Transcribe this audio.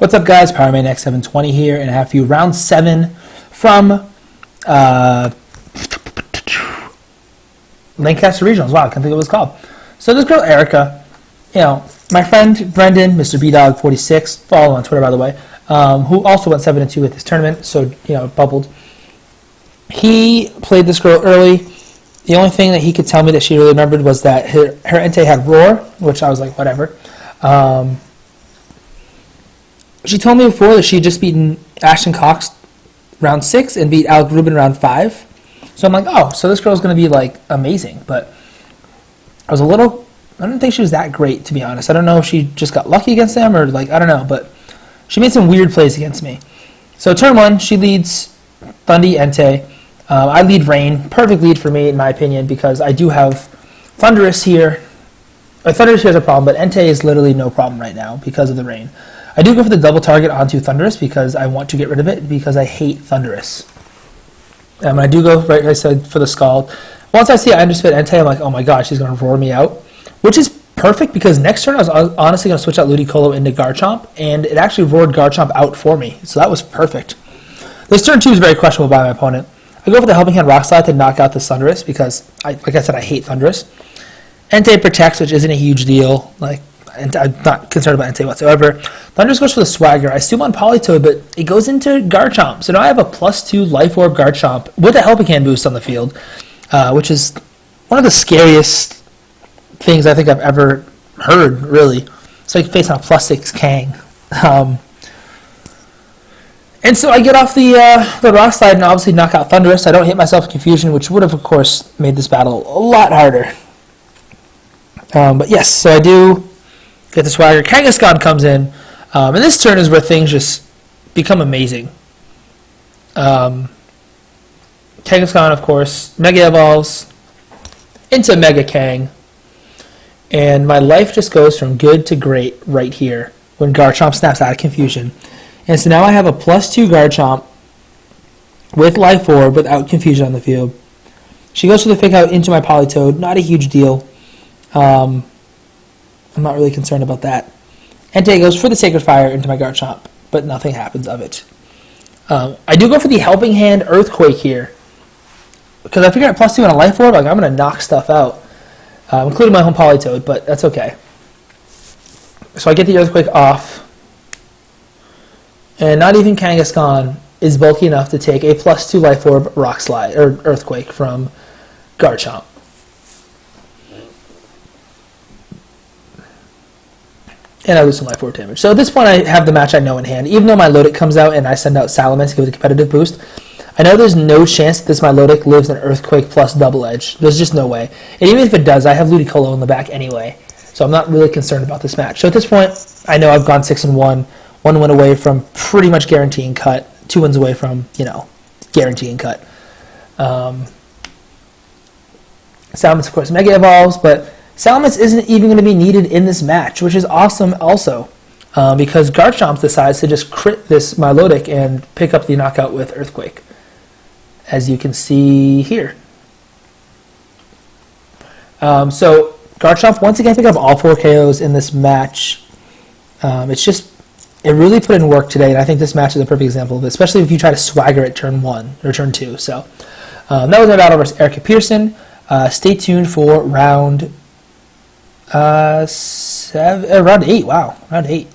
What's up, guys? PowerMan X720 here, and I have for you round 7 from Lancaster Regionals. Wow, I can't think of what it was called. So this girl, Erika, my friend Brendan, Mr. BDog46, follow on Twitter, by the way, who also went 7-2 at this tournament, so, bubbled. He played this girl early. The only thing that he could tell me that she really remembered was that her Entei had Roar, which I was like, whatever. She told me before that she had just beaten Ashton Cox round 6 and beat Alec Rubin round 5. So I'm like, oh, so this girl's going to be, like, amazing. But I didn't think she was that great, to be honest. I don't know if she just got lucky against them or, like, I don't know. But she made some weird plays against me. So turn 1, she leads Thundy Entei. I lead Rain. Perfect lead for me, in my opinion, because I do have Thunderous here. Thunderous here is a problem, but Entei is literally no problem right now because of the Rain. I do go for the double target onto Thunderous because I want to get rid of it because I hate Thunderous. I do go, right, I said, for the Scald. Once I see I underspit Entei, I'm like, oh my god, she's going to roar me out. Which is perfect because next turn I was honestly going to switch out Ludicolo into Garchomp, and it actually roared Garchomp out for me. So that was perfect. This turn 2 is very questionable by my opponent. I go for the Helping Hand Rock Slide to knock out the Thunderous because, like I said, I hate Thunderous. Entei protects, which isn't a huge deal. And I'm not concerned about Entei whatsoever. Thunderous goes for the Swagger. I assume on Politoed, but it goes into Garchomp. So now I have a +2 Life Orb Garchomp with a Helping Hand boost on the field, which is one of the scariest things I think I've ever heard, really. It's like facing a +6 Kang. And so I get off the Rock Slide and obviously knock out Thunderous. I don't hit myself in Confusion, which would have, of course, made this battle a lot harder. But yes, so I do get the Swagger. Kangaskhan comes in, and this turn is where things just become amazing. Kangaskhan, of course, Mega Evolves into Mega Kang, and my life just goes from good to great right here when Garchomp snaps out of Confusion. And so now I have a +2 Garchomp with Life Orb without Confusion on the field. She goes for the Fake Out into my Politoed, not a huge deal. I'm not really concerned about that. Entei goes for the Sacred Fire into my Garchomp, but nothing happens of it. I do go for the Helping Hand Earthquake here, because I figure at +2 on a Life Orb, like, I'm going to knock stuff out, including my home Politoed, but that's okay. So I get the Earthquake off, and not even Kangaskhan is bulky enough to take a +2 Life Orb Rock Slide, or Earthquake from Garchomp. And I lose some Life Orb damage. So at this point, I have the match I know in hand. Even though my Milotic comes out and I send out Salamence to give it a competitive boost, I know there's no chance that this Milotic lives an Earthquake plus Double Edge. There's just no way. And even if it does, I have Ludicolo in the back anyway. So I'm not really concerned about this match. So at this point, I know I've gone 6-1. 1 win away from pretty much guaranteeing cut. 2 wins away from, guaranteeing cut. Salamence, of course, Mega Evolves, but Salamence isn't even going to be needed in this match, which is awesome also, because Garchomp decides to just crit this Milotic and pick up the knockout with Earthquake, as you can see here. So Garchomp once again picked up all 4 KOs in this match. It really put in work today, and I think this match is a perfect example of it, especially if you try to swagger at turn 1 or turn 2. So that was my battle versus Erika Pierson. Stay tuned for round 8. Wow, round 8.